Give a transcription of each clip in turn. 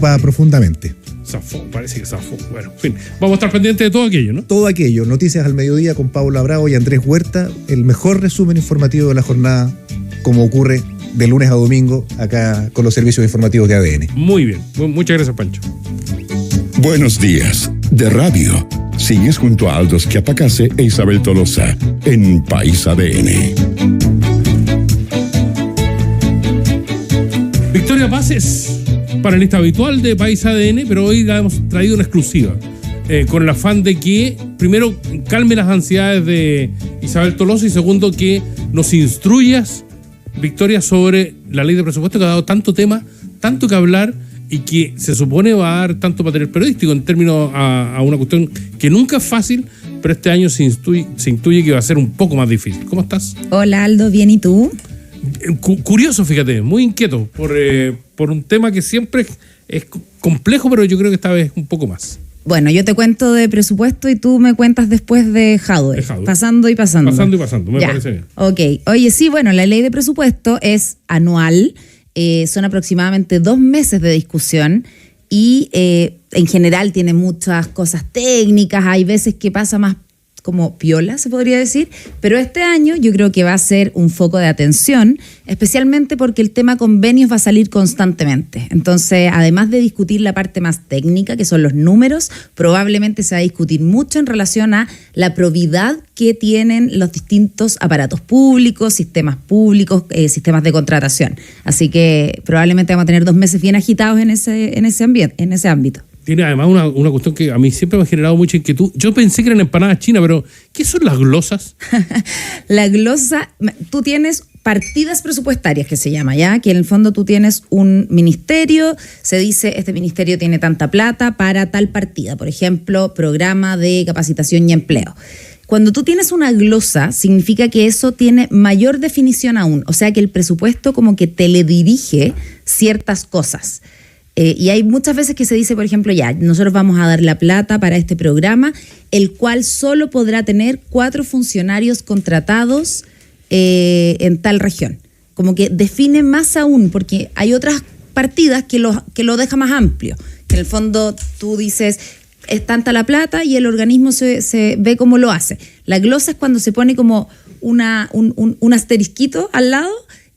profundamente. Zafó, parece que zafó. Bueno, en fin, vamos a estar pendientes de todo aquello, ¿no? Todo aquello, Noticias al Mediodía con Paula Bravo y Andrés Huerta, el mejor resumen informativo de la jornada, como ocurre de lunes a domingo acá con los servicios informativos de ADN. Muy bien, muchas gracias, Pancho. Buenos días, de radio. Sigues junto a Aldo Schiapacase e Isabel Tolosa en País ADN. Victoria Paz es panelista habitual de País ADN, pero hoy la hemos traído una exclusiva, con el afán de que, primero, calme las ansiedades de Isabel Tolosa y segundo, que nos instruyas, Victoria, sobre la ley de presupuesto que ha dado tanto tema, tanto que hablar y que se supone va a dar tanto material periodístico en términos a una cuestión que nunca es fácil, pero este año se intuye que va a ser un poco más difícil. ¿Cómo estás? Hola Aldo, ¿bien y tú? Curioso, fíjate, muy inquieto por un tema que siempre es complejo, pero yo creo que esta vez un poco más. Bueno, yo te cuento de presupuesto y tú me cuentas después de hardware. Pasando y pasando. Pasando y pasando, me parece bien. Ok. Oye, sí, bueno, la ley de presupuesto es anual, son aproximadamente 2 meses de discusión y en general tiene muchas cosas técnicas, hay veces que pasa más como piola, se podría decir, pero este año yo creo que va a ser un foco de atención, especialmente porque el tema convenios va a salir constantemente. Entonces, además de discutir la parte más técnica, que son los números, probablemente se va a discutir mucho en relación a la probidad que tienen los distintos aparatos públicos, sistemas de contratación. Así que probablemente vamos a tener 2 meses bien agitados en ese ámbito. Tiene además una cuestión que a mí siempre me ha generado mucha inquietud. Yo pensé que eran empanadas chinas, pero ¿qué son las glosas? La glosa, tú tienes partidas presupuestarias que se llama, ¿ya? Que en el fondo tú tienes un ministerio, se dice, este ministerio tiene tanta plata para tal partida, por ejemplo, programa de capacitación y empleo. Cuando tú tienes una glosa, significa que eso tiene mayor definición aún, o sea que el presupuesto como que teledirige ciertas cosas. Y hay muchas veces que se dice, por ejemplo, ya, nosotros vamos a dar la plata para este programa, el cual solo podrá tener 4 funcionarios contratados en tal región. Como que define más aún, porque hay otras partidas que lo deja más amplio. Que en el fondo tú dices, es tanta la plata y el organismo se ve cómo lo hace. La glosa es cuando se pone como un asterisquito al lado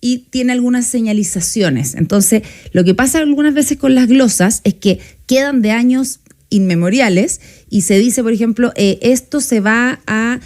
y tiene algunas señalizaciones. Entonces, lo que pasa algunas veces con las glosas es que quedan de años inmemoriales y se dice, por ejemplo, esto se va a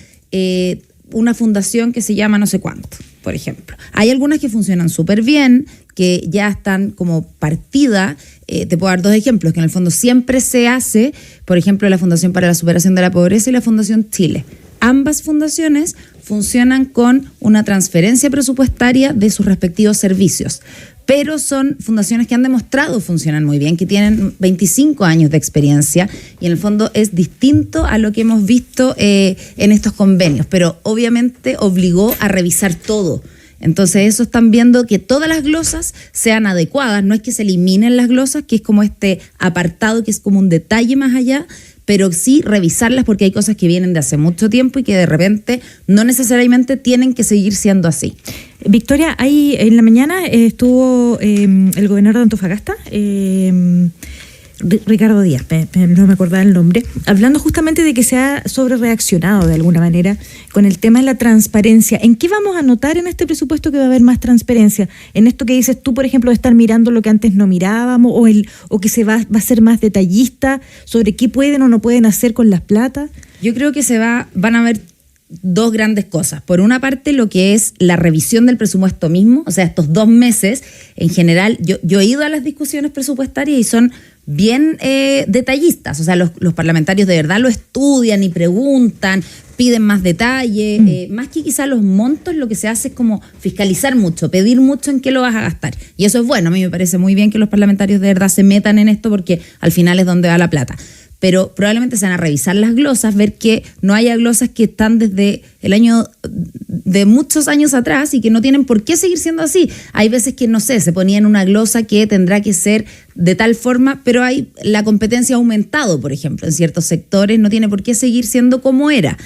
una fundación que se llama no sé cuánto, por ejemplo. Hay algunas que funcionan súper bien, que ya están como partida. Te puedo dar 2 ejemplos, que en el fondo siempre se hace, por ejemplo, la Fundación para la Superación de la Pobreza y la Fundación Chile. Ambas fundaciones funcionan con una transferencia presupuestaria de sus respectivos servicios, pero son fundaciones que han demostrado funcionan muy bien, que tienen 25 años de experiencia y en el fondo es distinto a lo que hemos visto en estos convenios, pero obviamente obligó a revisar todo. Entonces eso están viendo que todas las glosas sean adecuadas, no es que se eliminen las glosas, que es como este apartado que es como un detalle más allá, pero sí revisarlas porque hay cosas que vienen de hace mucho tiempo y que de repente no necesariamente tienen que seguir siendo así. Victoria, ahí en la mañana estuvo el gobernador de Antofagasta, Ricardo Díaz, no me acordaba el nombre, hablando justamente de que se ha sobrereaccionado de alguna manera con el tema de la transparencia. ¿En qué vamos a notar en este presupuesto que va a haber más transparencia? En esto que dices tú, por ejemplo, de estar mirando lo que antes no mirábamos, o que se va a ser más detallista sobre qué pueden o no pueden hacer con las platas. Yo creo que van a haber 2 grandes cosas. Por una parte, lo que es la revisión del presupuesto mismo, o sea, estos 2 meses, en general, yo he ido a las discusiones presupuestarias y son bien detallistas, o sea, los parlamentarios de verdad lo estudian y preguntan, piden más detalle, más que quizá los montos, lo que se hace es como fiscalizar mucho, pedir mucho en qué lo vas a gastar, y eso es bueno. A mí me parece muy bien que los parlamentarios de verdad se metan en esto porque al final es donde va la plata. Pero probablemente se van a revisar las glosas, ver que no haya glosas que están desde el año de muchos años atrás y que no tienen por qué seguir siendo así. Hay veces que, no sé, se ponía en una glosa que tendrá que ser de tal forma, pero la competencia ha aumentado, por ejemplo, en ciertos sectores, no tiene por qué seguir siendo como era.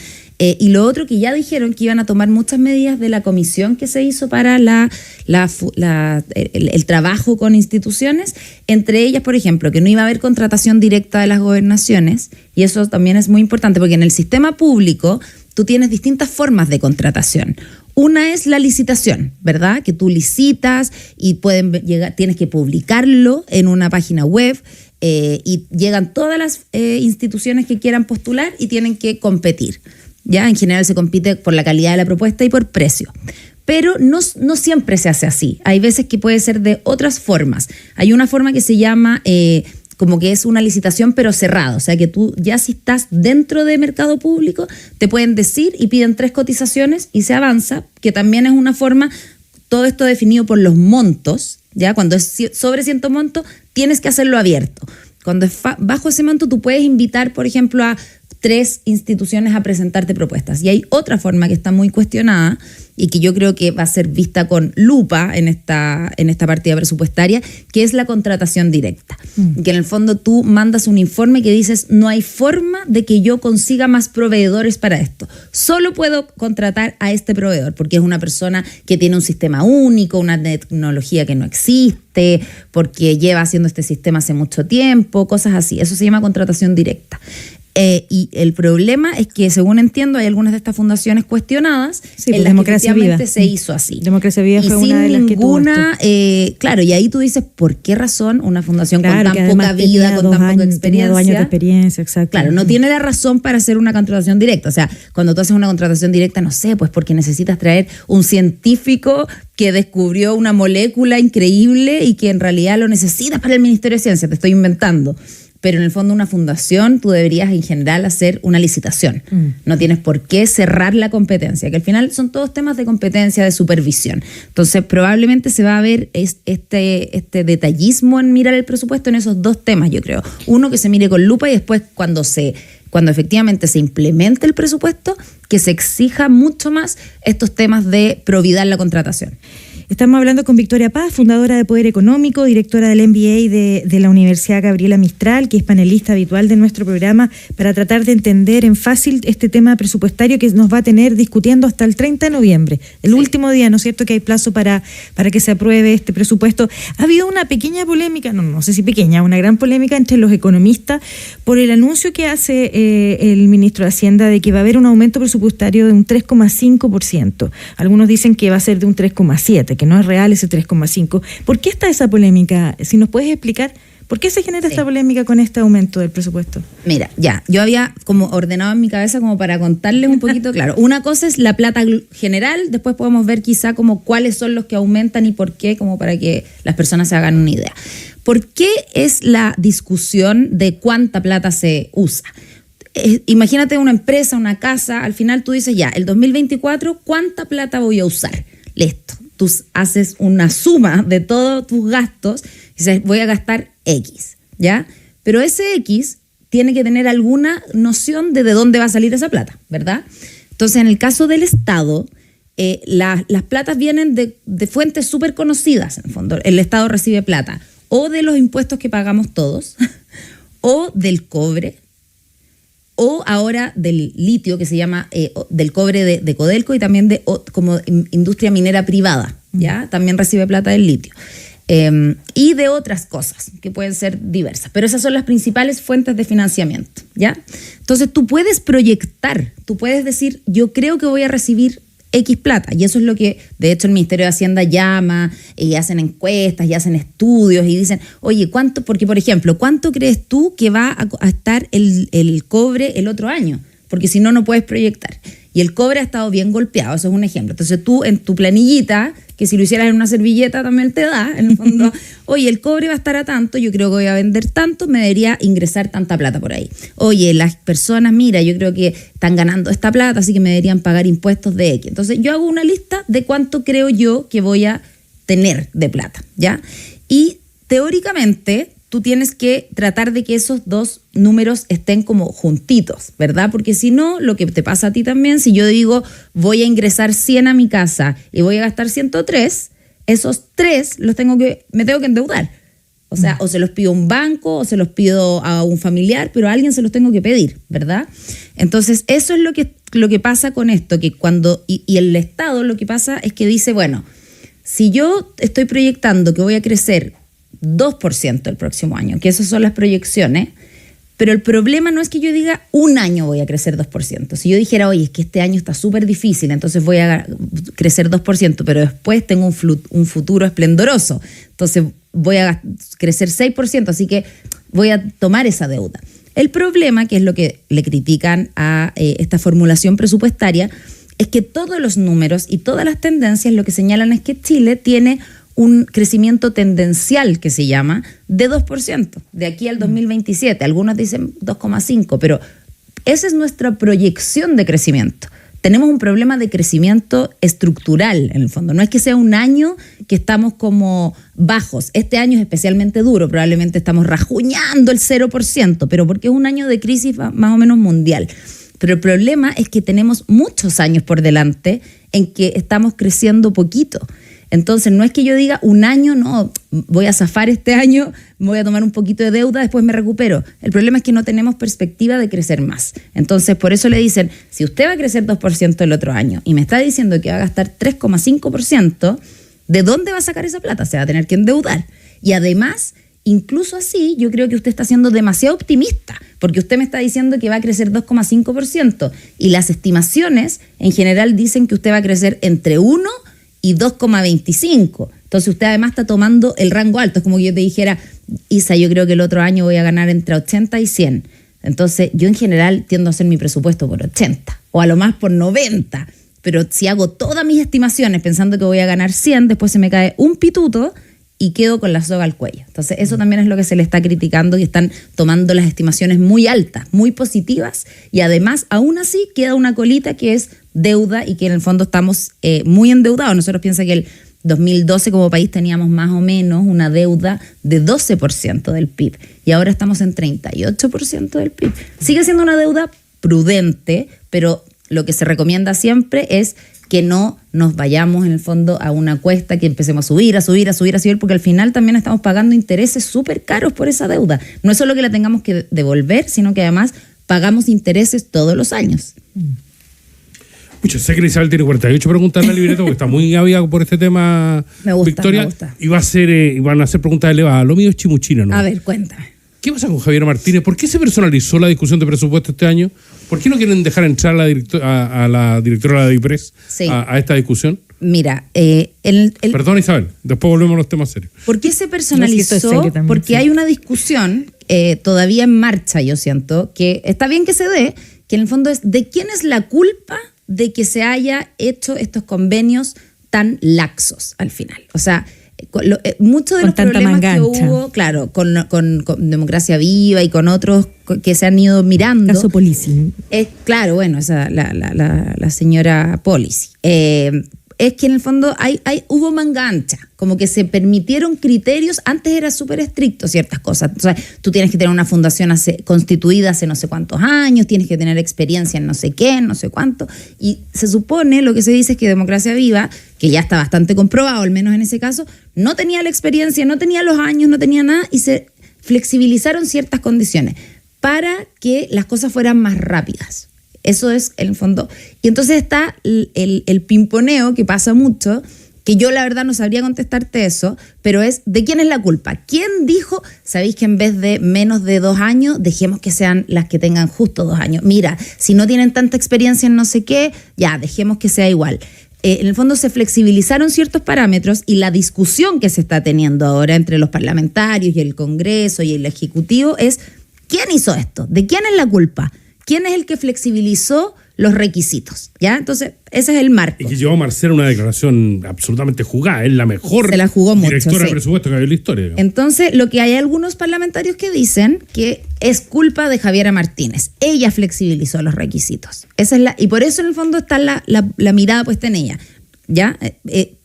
Y lo otro que ya dijeron que iban a tomar muchas medidas de la comisión que se hizo para el trabajo con instituciones, entre ellas, por ejemplo, que no iba a haber contratación directa de las gobernaciones, y eso también es muy importante porque en el sistema público tú tienes distintas formas de contratación. Una es la licitación, ¿verdad? Que tú licitas y tienes que publicarlo en una página web y llegan todas las instituciones que quieran postular y tienen que competir. ¿Ya? En general se compite por la calidad de la propuesta y por precio. Pero no siempre se hace así. Hay veces que puede ser de otras formas. Hay una forma que se llama como que es una licitación pero cerrada. O sea que tú ya si estás dentro de mercado público te pueden decir y piden 3 cotizaciones y se avanza, que también es una forma, todo esto definido por los montos. ¿Ya? Cuando es sobre cierto monto tienes que hacerlo abierto. Cuando es bajo ese monto tú puedes invitar, por ejemplo, a 3 instituciones a presentarte propuestas. Y hay otra forma que está muy cuestionada y que yo creo que va a ser vista con lupa en esta partida presupuestaria, que es la contratación directa. Que en el fondo tú mandas un informe que dices, no hay forma de que yo consiga más proveedores para esto. Solo puedo contratar a este proveedor, porque es una persona que tiene un sistema único, una tecnología que no existe, porque lleva haciendo este sistema hace mucho tiempo, cosas así. Eso se llama contratación directa. Y el problema es que, según entiendo, hay algunas de estas fundaciones cuestionadas en las que efectivamente se hizo así. Democracia Viva fue una de las que tuvo esto. Claro, y ahí tú dices, ¿por qué razón una fundación con tan poca vida, con tan poca experiencia? Tenía 2 años de experiencia, exacto. Claro, no tiene la razón para hacer una contratación directa. O sea, cuando tú haces una contratación directa, no sé, pues porque necesitas traer un científico que descubrió una molécula increíble y que en realidad lo necesitas para el Ministerio de Ciencia, te estoy inventando. Pero en el fondo una fundación tú deberías en general hacer una licitación. No tienes por qué cerrar la competencia, que al final son todos temas de competencia, de supervisión. Entonces probablemente se va a ver este detallismo en mirar el presupuesto en esos 2 temas, yo creo. Uno, que se mire con lupa, y después cuando efectivamente se implemente el presupuesto, que se exija mucho más estos temas de probidad en la contratación. Estamos hablando con Victoria Paz, fundadora de Poder Económico, directora del MBA de la Universidad Gabriela Mistral, que es panelista habitual de nuestro programa, para tratar de entender en fácil este tema presupuestario que nos va a tener discutiendo hasta el 30 de noviembre, el último día, ¿no es cierto?, que hay plazo para que se apruebe este presupuesto. Ha habido una pequeña polémica, no sé si pequeña, una gran polémica entre los economistas por el anuncio que hace el ministro de Hacienda de que va a haber un aumento presupuestario de un 3,5%. Algunos dicen que va a ser de un 3,7%. Que no es real ese 3,5%. ¿Por qué está esa polémica? Si nos puedes explicar, ¿por qué se genera esta polémica con este aumento del presupuesto? Mira, yo había como ordenado en mi cabeza como para contarles un poquito, claro. Una cosa es la plata general, después podemos ver quizá como cuáles son los que aumentan y por qué, como para que las personas se hagan una idea. ¿Por qué es la discusión de cuánta plata se usa? Imagínate una empresa, una casa, al final tú dices, ya, el 2024, ¿cuánta plata voy a usar? Listo. Tú haces una suma de todos tus gastos y dices, voy a gastar X, ¿ya? Pero ese X tiene que tener alguna noción de dónde va a salir esa plata, ¿verdad? Entonces, en el caso del Estado, las platas vienen de fuentes súper conocidas, en el fondo. El Estado recibe plata o de los impuestos que pagamos todos, o del cobre, o ahora del litio, que se llama del cobre de Codelco, y también como industria minera privada, ¿ya? También recibe plata del litio. Y de otras cosas que pueden ser diversas. Pero esas son las principales fuentes de financiamiento, ¿ya? Entonces tú puedes proyectar, tú puedes decir, yo creo que voy a recibir X plata, y eso es lo que de hecho el Ministerio de Hacienda llama, y hacen encuestas y hacen estudios y dicen, oye, ¿cuánto? Porque por ejemplo, ¿cuánto crees tú que va a estar el cobre el otro año? Porque si no, no puedes proyectar. Y el cobre ha estado bien golpeado, eso es un ejemplo. Entonces tú en tu planillita, que si lo hicieras en una servilleta también te da, en el fondo, oye, el cobre va a estar a tanto, yo creo que voy a vender tanto, me debería ingresar tanta plata por ahí. Oye, las personas, mira, yo creo que están ganando esta plata, así que me deberían pagar impuestos de X. Entonces yo hago una lista de cuánto creo yo que voy a tener de plata, ¿ya? Y teóricamente tú tienes que tratar de que esos 2 números estén como juntitos, ¿verdad? Porque si no, lo que te pasa a ti también, si yo digo voy a ingresar 100 a mi casa y voy a gastar 103, esos 3 me tengo que endeudar. O sea, o se los pido a un banco, o se los pido a un familiar, pero a alguien se los tengo que pedir, ¿verdad? Entonces, eso es lo que lo que pasa con esto, que cuando, y el Estado lo que pasa es que dice, bueno, si yo estoy proyectando que voy a crecer 2% el próximo año, que esas son las proyecciones, pero el problema no es que yo diga un año voy a crecer 2%. Si yo dijera, oye, es que este año está súper difícil, entonces voy a crecer 2%, pero después tengo un futuro esplendoroso, entonces voy a crecer 6%, así que voy a tomar esa deuda. El problema, que es lo que le critican a esta formulación presupuestaria, es que todos los números y todas las tendencias lo que señalan es que Chile tiene un crecimiento tendencial, que se llama, de 2%, de aquí al 2027. Algunos dicen 2,5%, pero esa es nuestra proyección de crecimiento. Tenemos un problema de crecimiento estructural, en el fondo. No es que sea un año que estamos como bajos. Este año es especialmente duro, probablemente estamos rajuñando el 0%, pero porque es un año de crisis más o menos mundial. Pero el problema es que tenemos muchos años por delante en que estamos creciendo poquito. Entonces, no es que yo diga un año, no, voy a zafar este año, voy a tomar un poquito de deuda, después me recupero. El problema es que no tenemos perspectiva de crecer más. Entonces, por eso le dicen, si usted va a crecer 2% el otro año y me está diciendo que va a gastar 3,5%, ¿de dónde va a sacar esa plata? Se va a tener que endeudar. Y además, incluso así, yo creo que usted está siendo demasiado optimista, porque usted me está diciendo que va a crecer 2,5% y las estimaciones en general dicen que usted va a crecer entre 1 y 2,25. Entonces usted además está tomando el rango alto. Es como que yo te dijera, Isa, yo creo que el otro año voy a ganar entre 80 y 100. Entonces yo en general tiendo a hacer mi presupuesto por 80 o a lo más por 90. Pero si hago todas mis estimaciones pensando que voy a ganar 100, después se me cae un pituto y quedo con la soga al cuello. Entonces eso también es lo que se le está criticando, y están tomando las estimaciones muy altas, muy positivas, y además aún así queda una colita que es deuda, y que en el fondo estamos muy endeudados. Nosotros piensa que el 2012 como país teníamos más o menos una deuda de 12% del PIB y ahora estamos en 38% del PIB. Sigue siendo una deuda prudente, pero lo que se recomienda siempre es que no nos vayamos en el fondo a una cuesta, que empecemos a subir, porque al final también estamos pagando intereses súper caros por esa deuda. No es solo que la tengamos que devolver, sino que además pagamos intereses todos los años. Pucha, sé que Isabel tiene 48 preguntas en la libreta porque está muy aviado por este tema. Me gusta, Victoria, me gusta. Y van a hacer preguntas elevadas. Lo mío es chimuchina, ¿no? A ver, cuéntame. ¿Qué pasa con Javier Martínez? ¿Por qué se personalizó la discusión de presupuesto este año? ¿Por qué no quieren dejar entrar a la directora de la DIPRES a esta discusión? Mira, Perdón, Isabel, después volvemos a los temas serios. ¿Por qué se personalizó? Porque hay una discusión todavía en marcha, yo siento, que está bien que se dé, que en el fondo es de quién es la culpa de que se haya hecho estos convenios tan laxos al final. O sea, muchos de los problemas que hubo, claro, con Democracia Viva y con otros que se han ido mirando. Caso Policy. Claro, bueno, esa la señora Policy. Es que en el fondo hubo manga ancha, como que se permitieron criterios. Antes era súper estricto ciertas cosas. O sea, tú tienes que tener una fundación constituida hace no sé cuántos años, tienes que tener experiencia en no sé qué, en no sé cuánto. Y se supone, lo que se dice es que Democracia Viva, que ya está bastante comprobado, al menos en ese caso, no tenía la experiencia, no tenía los años, no tenía nada, y se flexibilizaron ciertas condiciones para que las cosas fueran más rápidas. Eso es el fondo. Y entonces está el pimponeo que pasa mucho, que yo la verdad no sabría contestarte eso, pero es ¿de quién es la culpa? ¿Quién dijo, sabéis que en vez de menos de 2 años, dejemos que sean las que tengan justo 2 años? Mira, si no tienen tanta experiencia en no sé qué, ya, dejemos que sea igual. En el fondo se flexibilizaron ciertos parámetros, y la discusión que se está teniendo ahora entre los parlamentarios y el Congreso y el Ejecutivo es ¿quién hizo esto? ¿De quién es la culpa? ¿Quién es el que flexibilizó los requisitos? ¿Ya? Entonces, ese es el marco. Y que llevó a Marcela una declaración absolutamente jugada. Es la mejor Se la jugó mucho, directora sí. de presupuesto que hay en la historia. Digamos. Entonces, lo que hay algunos parlamentarios que dicen que es culpa de Javiera Martínez. Ella flexibilizó los requisitos. Y por eso, en el fondo, está la mirada puesta en ella. ¿Ya?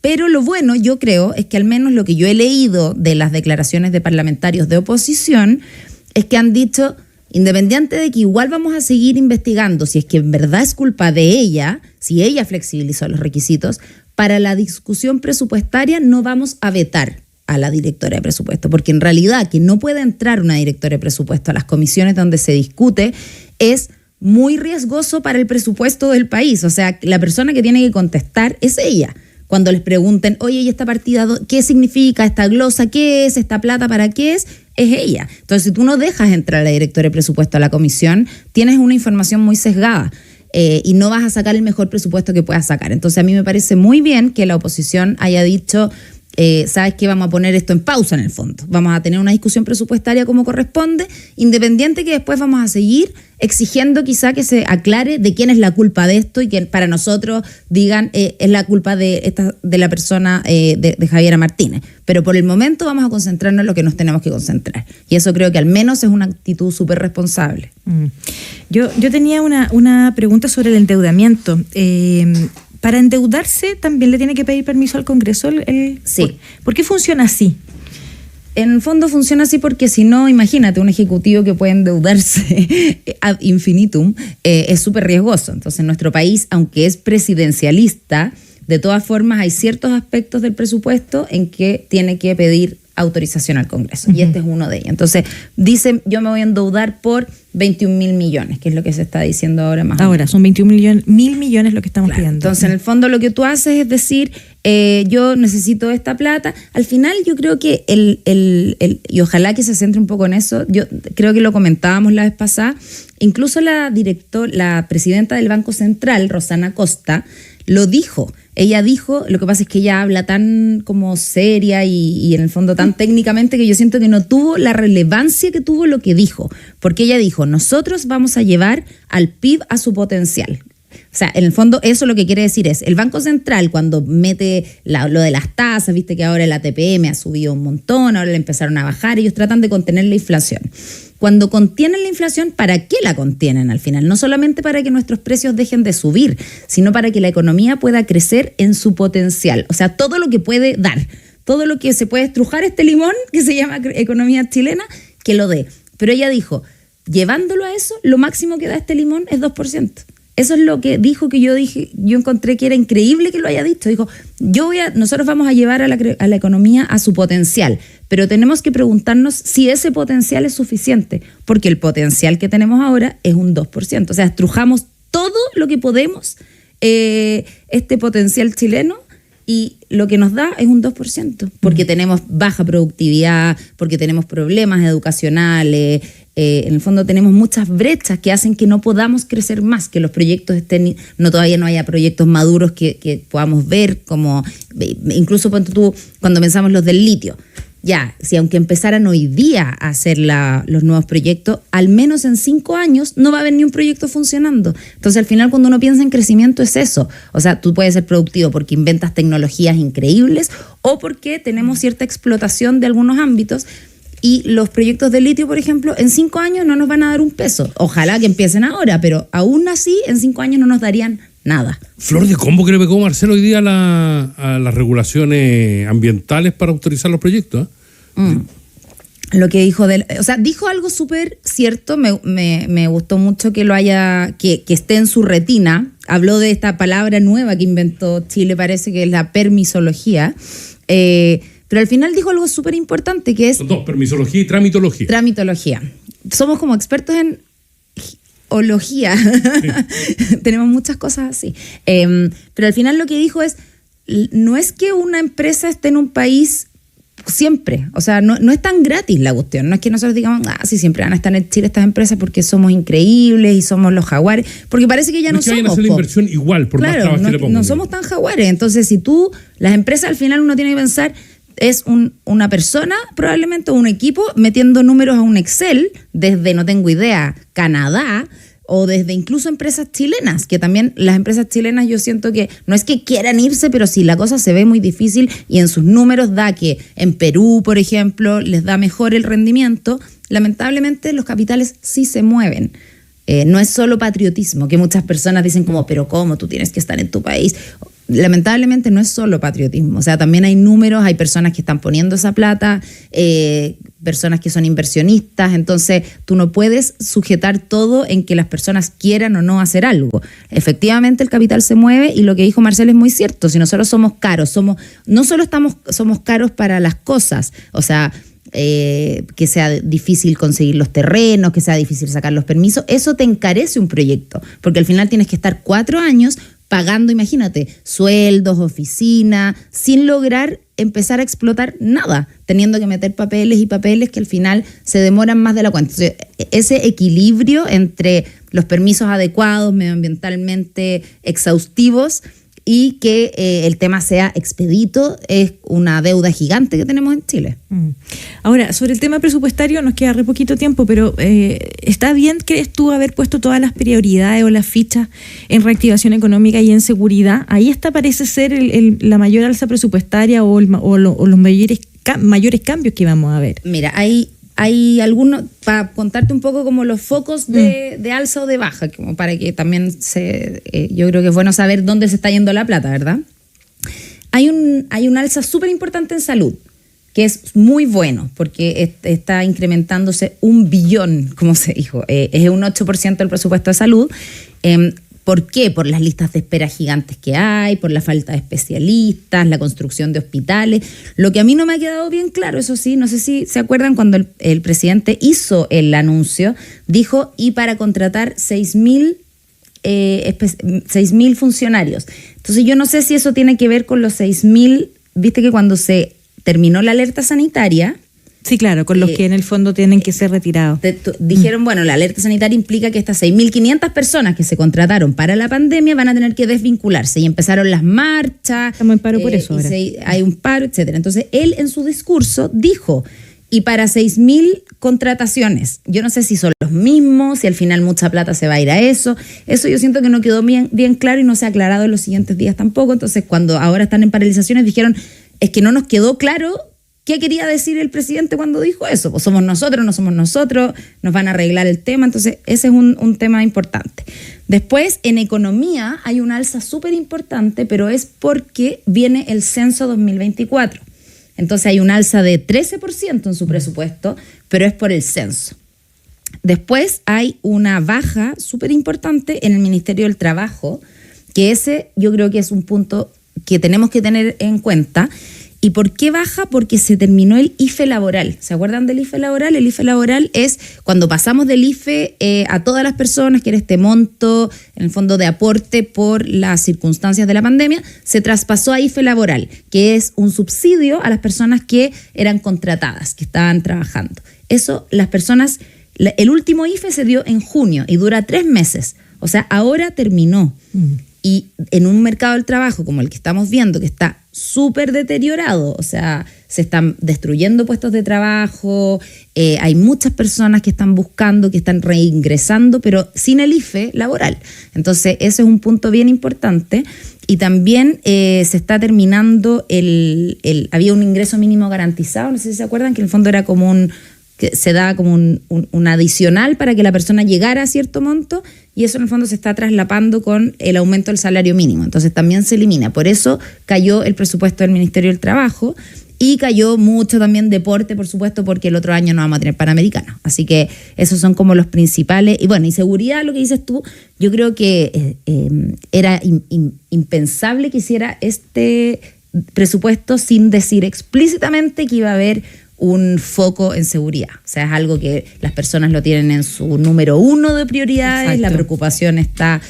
Pero lo bueno, yo creo, es que al menos lo que yo he leído de las declaraciones de parlamentarios de oposición es que han dicho, independiente de que igual vamos a seguir investigando si es que en verdad es culpa de ella, si ella flexibilizó los requisitos, para la discusión presupuestaria no vamos a vetar a la directora de presupuesto, porque en realidad que no pueda entrar una directora de presupuesto a las comisiones donde se discute es muy riesgoso para el presupuesto del país. O sea, la persona que tiene que contestar es ella. Cuando les pregunten, oye, ¿y esta partida qué significa? ¿Esta glosa qué es? ¿Esta plata para qué es? Es ella. Entonces, si tú no dejas entrar a la directora de presupuesto a la comisión, tienes una información muy sesgada. Y no vas a sacar el mejor presupuesto que puedas sacar. Entonces, a mí me parece muy bien que la oposición haya dicho, ¿sabes qué? Vamos a poner esto en pausa en el fondo. Vamos a tener una discusión presupuestaria como corresponde, independiente que después vamos a seguir exigiendo quizá que se aclare de quién es la culpa de esto y que para nosotros digan es la culpa de la persona de Javiera Martínez. Pero por el momento vamos a concentrarnos en lo que nos tenemos que concentrar. Y eso creo que al menos es una actitud súper responsable. Yo tenía una pregunta sobre el endeudamiento. Para endeudarse también le tiene que pedir permiso al Congreso. Sí. ¿Por qué funciona así? En el fondo funciona así porque si no, imagínate, un ejecutivo que puede endeudarse ad infinitum es súper riesgoso. Entonces, nuestro país, aunque es presidencialista, de todas formas hay ciertos aspectos del presupuesto en que tiene que pedir autorización al Congreso. Y este es uno de ellos. Entonces, dicen, yo me voy a endeudar por 21.000 millones, que es lo que se está diciendo ahora más. Ahora, son 21.000 millones lo que estamos pidiendo. Entonces, en el fondo, lo que tú haces es decir, yo necesito esta plata. Al final, yo creo que y ojalá que se centre un poco en eso, yo creo que lo comentábamos la vez pasada, incluso la presidenta del Banco Central, Rosana Costa, lo dijo. Ella dijo, lo que pasa es que ella habla tan como seria y en el fondo tan técnicamente que yo siento que no tuvo la relevancia que tuvo lo que dijo. Porque ella dijo, nosotros vamos a llevar al PIB a su potencial. O sea, en el fondo eso lo que quiere decir es, el Banco Central cuando mete lo de las tasas, viste que ahora el ATPM ha subido un montón, ahora le empezaron a bajar, ellos tratan de contener la inflación. Cuando contienen la inflación, ¿para qué la contienen al final? No solamente para que nuestros precios dejen de subir, sino para que la economía pueda crecer en su potencial. O sea, todo lo que puede dar, todo lo que se puede estrujar este limón, que se llama economía chilena, que lo dé. Pero ella dijo, llevándolo a eso, lo máximo que da este limón es 2%. Eso es lo que dijo, que yo encontré que era increíble que lo haya dicho. Dijo, nosotros vamos a llevar a la economía a su potencial, pero tenemos que preguntarnos si ese potencial es suficiente, porque el potencial que tenemos ahora es un 2%. O sea, estrujamos todo lo que podemos, este potencial chileno, y lo que nos da es un 2%, porque tenemos baja productividad, porque tenemos problemas educacionales, en el fondo tenemos muchas brechas que hacen que no podamos crecer más, que los proyectos todavía no haya proyectos maduros que podamos ver, como incluso cuando pensamos los del litio. Ya, si aunque empezaran hoy día a hacer los nuevos proyectos, al menos en 5 años no va a haber ni un proyecto funcionando. Entonces, al final, cuando uno piensa en crecimiento, es eso. O sea, tú puedes ser productivo porque inventas tecnologías increíbles o porque tenemos cierta explotación de algunos ámbitos. Y los proyectos de litio, por ejemplo, en 5 años no nos van a dar un peso. Ojalá que empiecen ahora, pero aún así, en 5 años no nos darían nada. Flor de combo que le pegó Marcelo hoy día a las regulaciones ambientales para autorizar los proyectos. Lo que dijo dijo algo súper cierto. Me gustó mucho que que esté en su retina. Habló de esta palabra nueva que inventó Chile, parece que es la permisología. Pero al final dijo algo súper importante que es... Son dos, permisología y tramitología. Tramitología. Somos como expertos en ología. Sí. Tenemos muchas cosas así. Pero al final lo que dijo es, no es que una empresa esté en un país siempre. O sea, no es tan gratis la cuestión. No es que nosotros digamos, sí, siempre van a estar en Chile estas empresas porque somos increíbles y somos los jaguares. Porque parece que ya no somos. No es que vayan a hacer la inversión igual, por más trabajo que le pongan. No somos tan jaguares. Entonces, las empresas al final uno tiene que pensar, es una persona probablemente o un equipo metiendo números a un Excel desde, no tengo idea, Canadá, o desde incluso empresas chilenas, que también las empresas chilenas yo siento que no es que quieran irse, pero sí la cosa se ve muy difícil y en sus números da que en Perú, por ejemplo, les da mejor el rendimiento. Lamentablemente los capitales sí se mueven. No es solo patriotismo, que muchas personas dicen como, pero ¿cómo? Tú tienes que estar en tu país. Lamentablemente no es solo patriotismo, o sea, también hay números, hay personas que están poniendo esa plata, personas que son inversionistas, entonces tú no puedes sujetar todo en que las personas quieran o no hacer algo. Efectivamente el capital se mueve y lo que dijo Marcelo es muy cierto, si nosotros somos caros, no solo somos caros para las cosas, o sea, que sea difícil conseguir los terrenos, que sea difícil sacar los permisos, eso te encarece un proyecto, porque al final tienes que estar 4 años pagando, imagínate, sueldos, oficina, sin lograr empezar a explotar nada, teniendo que meter papeles y papeles que al final se demoran más de la cuenta. Entonces, ese equilibrio entre los permisos adecuados, medioambientalmente exhaustivos, y que el tema sea expedito, es una deuda gigante que tenemos en Chile. Ahora, sobre el tema presupuestario nos queda re poquito tiempo, pero ¿está bien, crees tú, haber puesto todas las prioridades o las fichas en reactivación económica y en seguridad? Ahí parece ser la mayor alza presupuestaria o los mayores cambios que vamos a ver. Mira, hay algunos, para contarte un poco como los focos de alza o de baja, como para que también yo creo que es bueno saber dónde se está yendo la plata, ¿verdad? Hay un alza súper importante en salud, que es muy bueno, porque está incrementándose 1 billón, como se dijo, es un 8% del presupuesto de salud. ¿Por qué? Por las listas de espera gigantes que hay, por la falta de especialistas, la construcción de hospitales. Lo que a mí no me ha quedado bien claro, eso sí, no sé si se acuerdan cuando el presidente hizo el anuncio, dijo, y para contratar 6.000 funcionarios. Entonces yo no sé si eso tiene que ver con los 6.000, viste que cuando se terminó la alerta sanitaria... Sí, claro, con los que en el fondo tienen que ser retirados. Dijeron, bueno, la alerta sanitaria implica que estas 6.500 personas que se contrataron para la pandemia van a tener que desvincularse, y empezaron las marchas. Estamos en paro por eso ahora. Hay un paro, etcétera. Entonces, él en su discurso dijo, y para 6.000 contrataciones, yo no sé si son los mismos, si al final mucha plata se va a ir a eso. Eso yo siento que no quedó bien claro y no se ha aclarado en los siguientes días tampoco. Entonces, cuando ahora están en paralizaciones, dijeron, es que no nos quedó claro ¿qué quería decir el presidente cuando dijo eso? Pues somos nosotros, no somos nosotros, nos van a arreglar el tema. Entonces, ese es un tema importante. Después, en economía hay una alza súper importante, pero es porque viene el censo 2024. Entonces, hay una alza de 13% en su presupuesto, pero es por el censo. Después, hay una baja súper importante en el Ministerio del Trabajo, que ese yo creo que es un punto que tenemos que tener en cuenta. ¿Y por qué baja? Porque se terminó el IFE laboral. ¿Se acuerdan del IFE laboral? El IFE laboral es cuando pasamos del IFE a todas las personas, que era este monto, en el fondo de aporte por las circunstancias de la pandemia, se traspasó a IFE laboral, que es un subsidio a las personas que eran contratadas, que estaban trabajando. Eso, las personas, el último IFE se dio en junio y dura 3 meses. O sea, ahora terminó. Y en un mercado del trabajo como el que estamos viendo, que está súper deteriorado, o sea, se están destruyendo puestos de trabajo, hay muchas personas que están buscando, que están reingresando, pero sin el IFE laboral. Entonces, ese es un punto bien importante. Y también se está terminando había un ingreso mínimo garantizado, no sé si se acuerdan, que en el fondo era como que se daba como un adicional para que la persona llegara a cierto monto, y eso en el fondo se está traslapando con el aumento del salario mínimo. Entonces también se elimina. Por eso cayó el presupuesto del Ministerio del Trabajo, y cayó mucho también deporte, por supuesto, porque el otro año no vamos a tener Panamericano. Así que esos son como los principales. Y bueno, y seguridad, lo que dices tú, yo creo que era impensable que hiciera este presupuesto sin decir explícitamente que iba a haber un foco en seguridad. O sea, es algo que las personas lo tienen en su número 1 de prioridades. Exacto. La preocupación está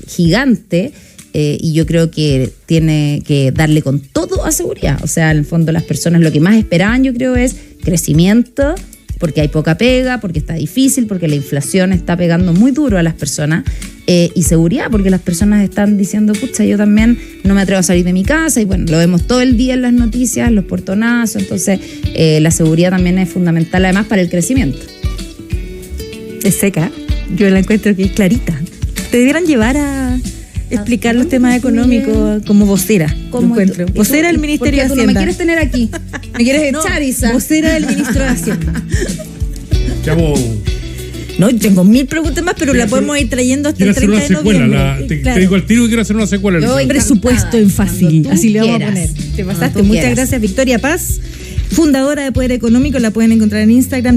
gigante, y yo creo que tiene que darle con todo a seguridad. O sea, en el fondo las personas lo que más esperaban, yo creo, es crecimiento, porque hay poca pega, porque está difícil, porque la inflación está pegando muy duro a las personas, y seguridad, porque las personas están diciendo, pucha, yo también no me atrevo a salir de mi casa, y bueno, lo vemos todo el día en las noticias, los portonazos. Entonces la seguridad también es fundamental, además, para el crecimiento. Es seca, yo la encuentro que es clarita. Te debieran llevar a explicar los temas económicos como vocera. ¿Cómo encuentro? Vocera del Ministerio de Hacienda. Tú no me quieres tener aquí, me quieres echar, Isa. Vocera del Ministro de Hacienda. No, tengo 1000 preguntas más, pero la podemos ir trayendo hasta el 30 de noviembre. Te digo al tiro que quiero hacer una secuela. Presupuesto en fácil, así le vamos a poner. Te pasaste. Muchas gracias, Victoria Paz, fundadora de Poder Económico. La pueden encontrar en Instagram,